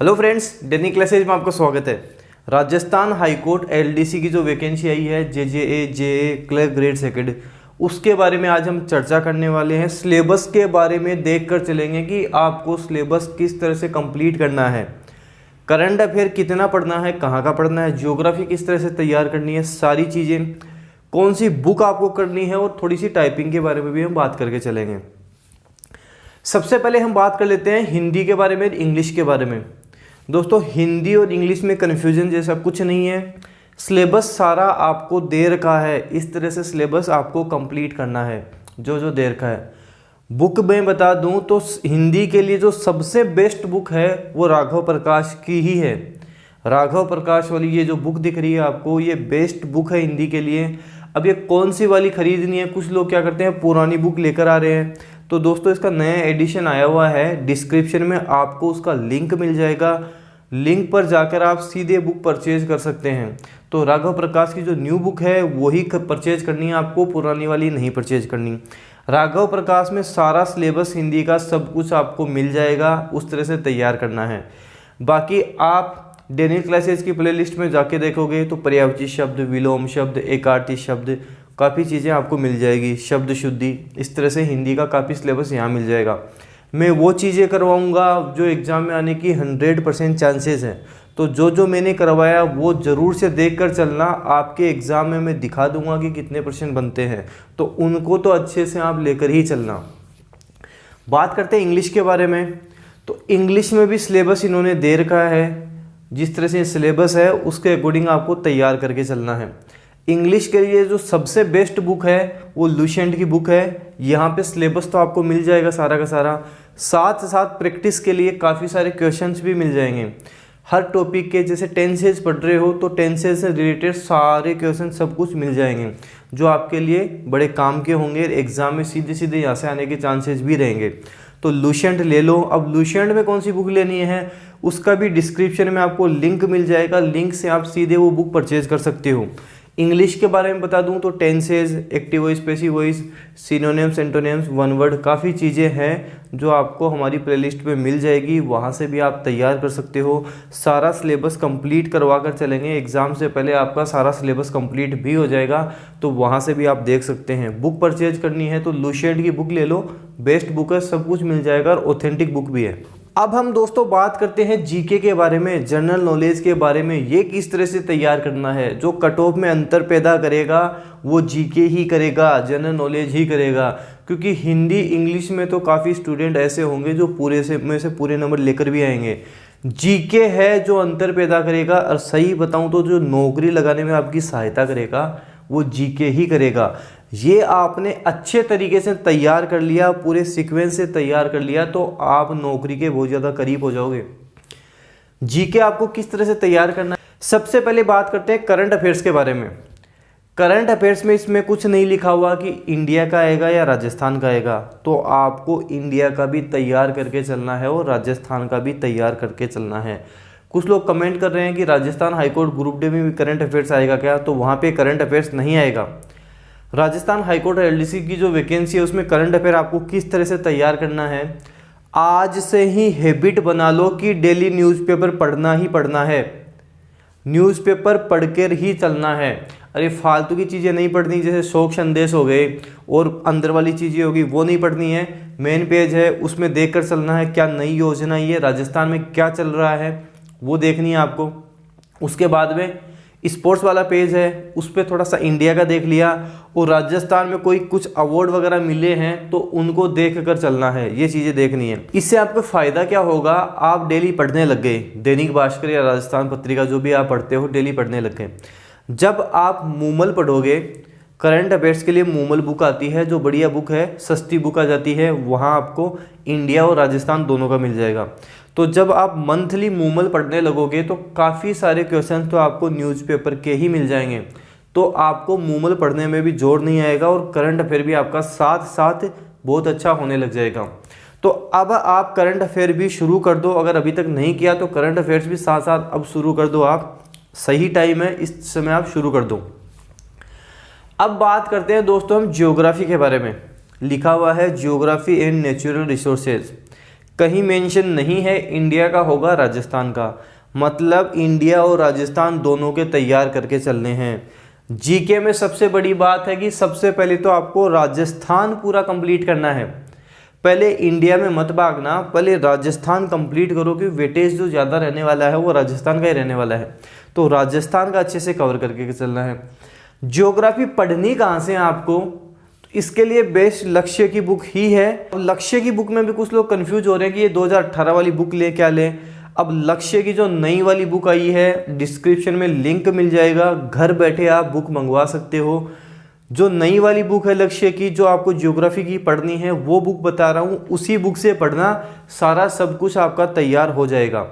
Hello friends, डेनी classes में आपका स्वागत है। राजस्थान हाईकोर्ट एलडीसी की जो वैकेंसी आई है जेजेए जेए क्लर्क ग्रेड सेकंड, उसके बारे में आज हम चर्चा करने वाले हैं। सिलेबस के बारे में देखकर चलेंगे कि आपको सिलेबस किस तरह से कंप्लीट करना है, करंट अफेयर कितना पढ़ना है, कहाँ का पढ़ना है, ज्योग्राफी किस तरह से तैयार करनी है, सारी चीज़ें, कौन सी बुक आपको करनी है और थोड़ी सी टाइपिंग के बारे में भी हम बात करके चलेंगे। सबसे पहले हम बात कर लेते हैं हिंदी के बारे में, इंग्लिश के बारे में। दोस्तों, हिंदी और इंग्लिश में कन्फ्यूजन जैसा कुछ नहीं है। सिलेबस सारा आपको दे रखा है, इस तरह से सिलेबस आपको कंप्लीट करना है जो दे रखा है। बुक में बता दूं तो हिंदी के लिए जो सबसे बेस्ट बुक है वो राघव प्रकाश की ही है। राघव प्रकाश वाली ये जो बुक दिख रही है आपको, ये बेस्ट बुक है हिंदी के लिए। अब ये कौन सी वाली खरीदनी है, कुछ लोग क्या करते हैं पुरानी बुक लेकर आ रहे हैं। तो दोस्तों, इसका नया एडिशन आया हुआ है, डिस्क्रिप्शन में आपको उसका लिंक मिल जाएगा। लिंक पर जाकर आप सीधे बुक परचेज कर सकते हैं। तो राघव प्रकाश की जो न्यू बुक है वही परचेज करनी है आपको, पुरानी वाली नहीं परचेज करनी। राघव प्रकाश में सारा सिलेबस हिंदी का सब कुछ आपको मिल जाएगा, उस तरह से तैयार करना है। बाकी आप डेनी क्लासेज की प्लेलिस्ट में जाके देखोगे तो पर्यायवाची शब्द, विलोम शब्द, एकार्थी शब्द, काफ़ी चीज़ें आपको मिल जाएगी, शब्द शुद्धि, इस तरह से हिंदी का काफ़ी सिलेबस यहाँ मिल जाएगा। मैं वो चीज़ें करवाऊँगा जो एग्ज़ाम में आने की 100% चांसेस हैं। तो जो मैंने करवाया वो ज़रूर से देख कर चलना। आपके एग्ज़ाम में मैं दिखा दूंगा कि कितने % बनते हैं, तो उनको तो अच्छे से आप लेकर ही चलना। बात करते हैं इंग्लिश के बारे में। तो इंग्लिश में भी सिलेबस इन्होंने दे रखा है, जिस तरह से सिलेबस है उसके अकॉर्डिंग आपको तैयार करके चलना है। इंग्लिश के लिए जो सबसे बेस्ट बुक है वो लुसेंट की बुक है। यहाँ पे सिलेबस तो आपको मिल जाएगा सारा का सारा, साथ साथ प्रैक्टिस के लिए काफ़ी सारे क्वेश्चंस भी मिल जाएंगे हर टॉपिक के। जैसे टेंसेज पढ़ रहे हो तो टेंसेज से रिलेटेड सारे क्वेश्चन सब कुछ मिल जाएंगे, जो आपके लिए बड़े काम के होंगे। एग्जाम में सीधे सीधे यहाँ से आने के चांसेस भी रहेंगे। तो लुसेंट ले लो। अब लुसेंट में कौन सी बुक लेनी है उसका भी डिस्क्रिप्शन में आपको लिंक मिल जाएगा, लिंक से आप सीधे वो बुक परचेज कर सकते हो। इंग्लिश के बारे में बता दूं तो tenses, active voice, passive voice, synonyms, antonyms, one word, काफ़ी चीज़ें हैं जो आपको हमारी प्लेलिस्ट में मिल जाएगी। वहां से भी आप तैयार कर सकते हो। सारा सिलेबस कंप्लीट करवा कर चलेंगे, एग्जाम से पहले आपका सारा सिलेबस कंप्लीट भी हो जाएगा, तो वहां से भी आप देख सकते हैं। बुक परचेज करनी है तो लुसेंट की बुक ले लो, बेस्ट बुक है, सब कुछ मिल जाएगा और ऑथेंटिक बुक भी है। अब हम दोस्तों बात करते हैं जीके के बारे में, जनरल नॉलेज के बारे में। ये किस तरह से तैयार करना है। जो कट ऑफ में अंतर पैदा करेगा वो जीके ही करेगा, जनरल नॉलेज ही करेगा। क्योंकि हिंदी इंग्लिश में तो काफ़ी स्टूडेंट ऐसे होंगे जो में से पूरे नंबर लेकर भी आएंगे। जीके है जो अंतर पैदा करेगा, और सही बताऊं तो जो नौकरी लगाने में आपकी सहायता करेगा वो जीके ही करेगा। ये आपने अच्छे तरीके से तैयार कर लिया, पूरे सीक्वेंस से तैयार कर लिया, तो आप नौकरी के बहुत ज़्यादा करीब हो जाओगे। जीके आपको किस तरह से तैयार करना है, सबसे पहले बात करते हैं करंट अफेयर्स के बारे में। करंट अफेयर्स में इसमें कुछ नहीं लिखा हुआ कि इंडिया का आएगा या राजस्थान का आएगा, तो आपको इंडिया का भी तैयार करके चलना है और राजस्थान का भी तैयार करके चलना है। कुछ लोग कमेंट कर रहे हैं कि राजस्थान हाईकोर्ट ग्रुप डी में भी करंट अफेयर्स आएगा क्या, तो वहाँ पे करंट अफेयर्स नहीं आएगा। राजस्थान हाईकोर्ट एलडीसी की जो वैकेंसी है उसमें करंट अफेयर आपको किस तरह से तैयार करना है, आज से ही हैबिट बना लो कि डेली न्यूज़पेपर पढ़ना ही पढ़ना है। न्यूज़पेपर पढ़कर ही चलना है। अरे फालतू की चीज़ें नहीं पढ़नी, जैसे शोक संदेश हो गए और अंदर वाली चीज़ें होगी वो नहीं पढ़नी है। मेन पेज है उसमें देखकर चलना है, क्या नई योजना ये राजस्थान में क्या चल रहा है वो देखनी है आपको। उसके बाद में स्पोर्ट्स वाला पेज है, उस पर थोड़ा सा इंडिया का देख लिया, और राजस्थान में कोई कुछ अवार्ड वगैरह मिले हैं तो उनको देख कर चलना है, ये चीज़ें देखनी है। इससे आपको फ़ायदा क्या होगा, आप डेली पढ़ने लग गए। दैनिक भास्कर या राजस्थान पत्रिका जो भी आप पढ़ते हो डेली पढ़ने लग गए। जब आप मूमल पढ़ोगे, करंट अफेयर्स के लिए मूमल बुक आती है जो बढ़िया बुक है, सस्ती बुक आ जाती है, वहाँ आपको इंडिया और राजस्थान दोनों का मिल जाएगा। तो जब आप मंथली मूमल पढ़ने लगोगे तो काफ़ी सारे क्वेश्चन तो आपको न्यूज़पेपर के ही मिल जाएंगे, तो आपको मूमल पढ़ने में भी जोर नहीं आएगा और करंट अफेयर भी आपका साथ साथ बहुत अच्छा होने लग जाएगा। तो अब आप करंट अफेयर भी शुरू कर दो, अगर अभी तक नहीं किया तो करंट अफेयर्स भी साथ साथ अब शुरू कर दो आप, सही टाइम है, इस समय आप शुरू कर दो। अब बात करते हैं दोस्तों हम ज्योग्राफी के बारे में। लिखा हुआ है ज्योग्राफी एंड नेचुरल रिसोर्सेज। कहीं मेंशन नहीं है इंडिया का होगा राजस्थान का, मतलब इंडिया और राजस्थान दोनों के तैयार करके चलने हैं। जीके में सबसे बड़ी बात है कि सबसे पहले तो आपको राजस्थान पूरा कंप्लीट करना है। पहले इंडिया में मत भागना, पहले राजस्थान कंप्लीट करो कि वेटेज जो ज़्यादा रहने वाला है वो राजस्थान का ही रहने वाला है। तो राजस्थान का अच्छे से कवर करके चलना है। ज्योग्राफी पढ़नी कहाँ से है आपको, इसके लिए बेस्ट लक्ष्य की बुक ही है। लक्ष्य की बुक में भी कुछ लोग कंफ्यूज हो रहे हैं कि ये 2018 वाली बुक ले क्या लें। अब लक्ष्य की जो नई वाली बुक आई है, डिस्क्रिप्शन में लिंक मिल जाएगा, घर बैठे आप बुक मंगवा सकते हो। जो नई वाली बुक है लक्ष्य की, जो आपको ज्योग्राफी की पढ़नी है, वो बुक बता रहा हूँ, उसी बुक से पढ़ना, सारा सब कुछ आपका तैयार हो जाएगा।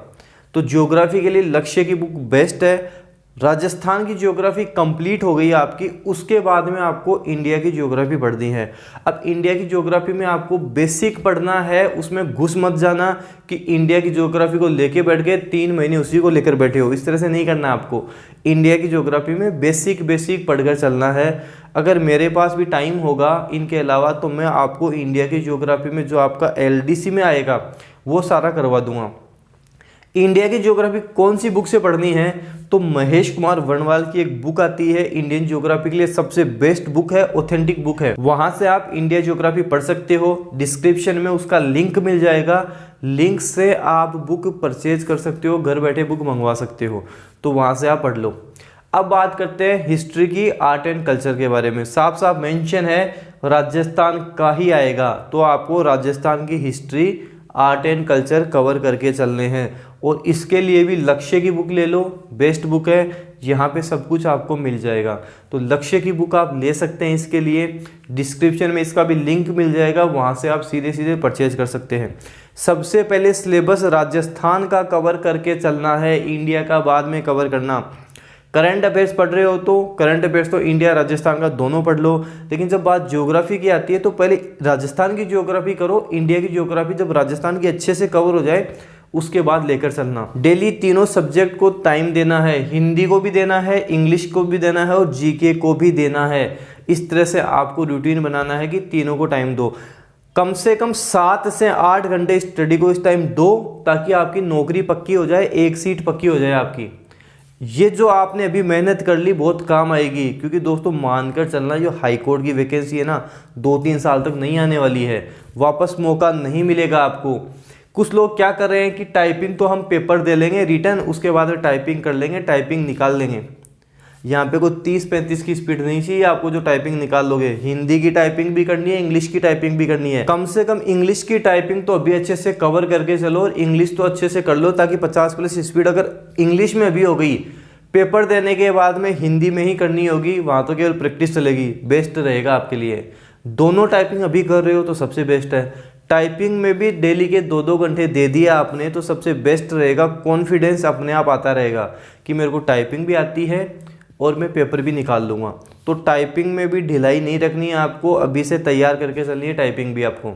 तो ज्योग्राफी के लिए लक्ष्य की बुक बेस्ट है। राजस्थान की ज्योग्राफी कंप्लीट हो गई आपकी, उसके बाद में आपको इंडिया की ज्योग्राफी पढ़नी है। अब इंडिया की ज्योग्राफी में आपको बेसिक पढ़ना है, उसमें घुस मत जाना कि इंडिया की ज्योग्राफी को लेके बैठ गए 3 महीने उसी को लेकर बैठे हो, इस तरह से नहीं करना आपको। इंडिया की ज्योग्राफी में बेसिक पढ़कर चलना है। अगर मेरे पास भी टाइम होगा इनके अलावा तो मैं आपको इंडिया की ज्योग्राफी में जो आपका LDC में आएगा वो सारा करवा दूंगा। इंडिया की ज्योग्राफी कौन सी बुक से पढ़नी है, तो महेश कुमार वर्णवाल की एक बुक आती है इंडियन ज्योग्राफी के लिए, सबसे बेस्ट बुक है, ऑथेंटिक बुक है। वहां से आप इंडिया ज्योग्राफी पढ़ सकते हो। डिस्क्रिप्शन में उसका लिंक मिल जाएगा, लिंक से आप बुक परचेज कर सकते हो, घर बैठे बुक मंगवा सकते हो, तो वहां से आप पढ़ लो। अब बात करते हैं हिस्ट्री की, आर्ट एंड कल्चर के बारे में। साफ साफ मेंशन है राजस्थान का ही आएगा, तो आपको राजस्थान की history, art and culture cover करके चलने हैं। और इसके लिए भी लक्ष्य की बुक ले लो, बेस्ट बुक है, यहाँ पे सब कुछ आपको मिल जाएगा। तो लक्ष्य की बुक आप ले सकते हैं। इसके लिए डिस्क्रिप्शन में इसका भी लिंक मिल जाएगा, वहाँ से आप सीधे सीधे परचेज कर सकते हैं। सबसे पहले सिलेबस राजस्थान का कवर करके चलना है, इंडिया का बाद में कवर करना। करंट अफेयर्स पढ़ रहे हो तो करंट अफेयर्स तो इंडिया राजस्थान का दोनों पढ़ लो, लेकिन जब बात ज्योग्राफी की आती है तो पहले राजस्थान की ज्योग्राफी करो। इंडिया की ज्योग्राफी जब राजस्थान की अच्छे से कवर हो जाए उसके बाद लेकर चलना। डेली तीनों सब्जेक्ट को टाइम देना है, हिंदी को भी देना है, इंग्लिश को भी देना है और जीके को भी देना है। इस तरह से आपको रूटीन बनाना है कि तीनों को टाइम दो। कम से कम 7 से 8 घंटे स्टडी को इस टाइम दो, ताकि आपकी नौकरी पक्की हो जाए, एक सीट पक्की हो जाए आपकी। ये जो आपने अभी मेहनत कर ली बहुत काम आएगी, क्योंकि दोस्तों मानकर चलना, जो हाई कोर्ट की वैकेंसी है ना 2-3 साल तक नहीं आने वाली है, वापस मौका नहीं मिलेगा आपको। कुछ लोग क्या कर रहे हैं कि टाइपिंग तो हम पेपर दे लेंगे रिटर्न, उसके बाद टाइपिंग कर लेंगे, टाइपिंग निकाल लेंगे। यहाँ पे कोई 30-35 की स्पीड नहीं चाहिए आपको जो टाइपिंग निकाल लोगे। हिंदी की टाइपिंग भी करनी है, इंग्लिश की टाइपिंग भी करनी है। कम से कम इंग्लिश की टाइपिंग तो अभी अच्छे से कवर करके चलो, और इंग्लिश तो अच्छे से कर लो, ताकि 50+ स्पीड अगर इंग्लिश में अभी हो गई, पेपर देने के बाद में हिंदी में ही करनी होगी, वहाँ तो केवल प्रैक्टिस चलेगी, बेस्ट रहेगा आपके लिए। दोनों टाइपिंग अभी कर रहे हो तो सबसे बेस्ट है। टाइपिंग में भी डेली के 2-2 घंटे दे दिया आपने तो सबसे बेस्ट रहेगा। कॉन्फिडेंस अपने आप आता रहेगा कि मेरे को टाइपिंग भी आती है और मैं पेपर भी निकाल लूँगा। तो टाइपिंग में भी ढिलाई नहीं रखनी है आपको, अभी से तैयार करके चलनी है। टाइपिंग भी आपको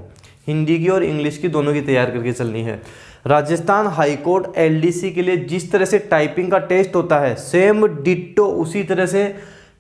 हिंदी की और इंग्लिश की दोनों की तैयार करके चलनी है। राजस्थान हाईकोर्ट LDC के लिए जिस तरह से टाइपिंग का टेस्ट होता है, सेम डिट्टो उसी तरह से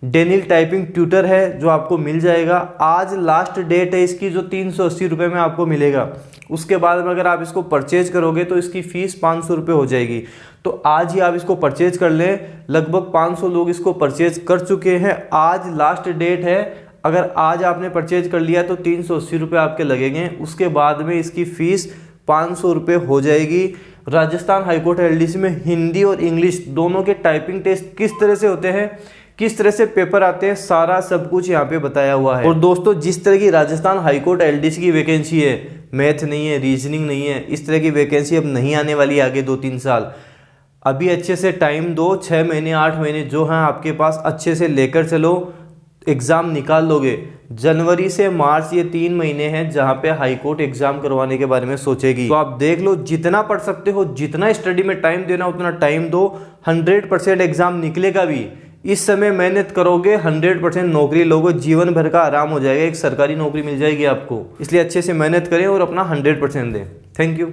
डेनिल टाइपिंग ट्यूटर है जो आपको मिल जाएगा। आज लास्ट डेट है इसकी, जो 380 रुपये में आपको मिलेगा। उसके बाद में अगर आप इसको परचेज करोगे तो इसकी फ़ीस 500 रुपये हो जाएगी। तो आज ही आप इसको परचेज कर लें। लगभग 500 लोग इसको परचेज कर चुके हैं। आज लास्ट डेट है, अगर आज आपने परचेज कर लिया तो 380 रुपये आपके लगेंगे। उसके बाद में इसकी फ़ीस 500 रुपये हो जाएगी। राजस्थान हाईकोर्ट LDC में हिंदी और इंग्लिश दोनों के टाइपिंग टेस्ट किस तरह से होते हैं, किस तरह से पेपर आते हैं, सारा सब कुछ यहाँ पे बताया हुआ है। और दोस्तों जिस तरह की राजस्थान हाईकोर्ट LDC की वैकेंसी है, मैथ नहीं है, रीजनिंग नहीं है, इस तरह की वैकेंसी अब नहीं आने वाली आगे 2-3 साल। अभी अच्छे से टाइम दो, 6 महीने 8 महीने जो हैं आपके पास, अच्छे से लेकर चलो, एग्ज़ाम निकाल लोगे। जनवरी से मार्च ये 3 महीने हैं जहाँ पे हाईकोर्ट एग्जाम करवाने के बारे में सोचेगी। तो आप देख लो, जितना पढ़ सकते हो, जितना स्टडी में टाइम देना उतना टाइम दो। 100% एग्जाम निकलेगा भी। इस समय मेहनत करोगे 100% नौकरी लोगे, जीवन भर का आराम हो जाएगा, एक सरकारी नौकरी मिल जाएगी आपको। इसलिए अच्छे से मेहनत करें और अपना 100% दें। Thank you.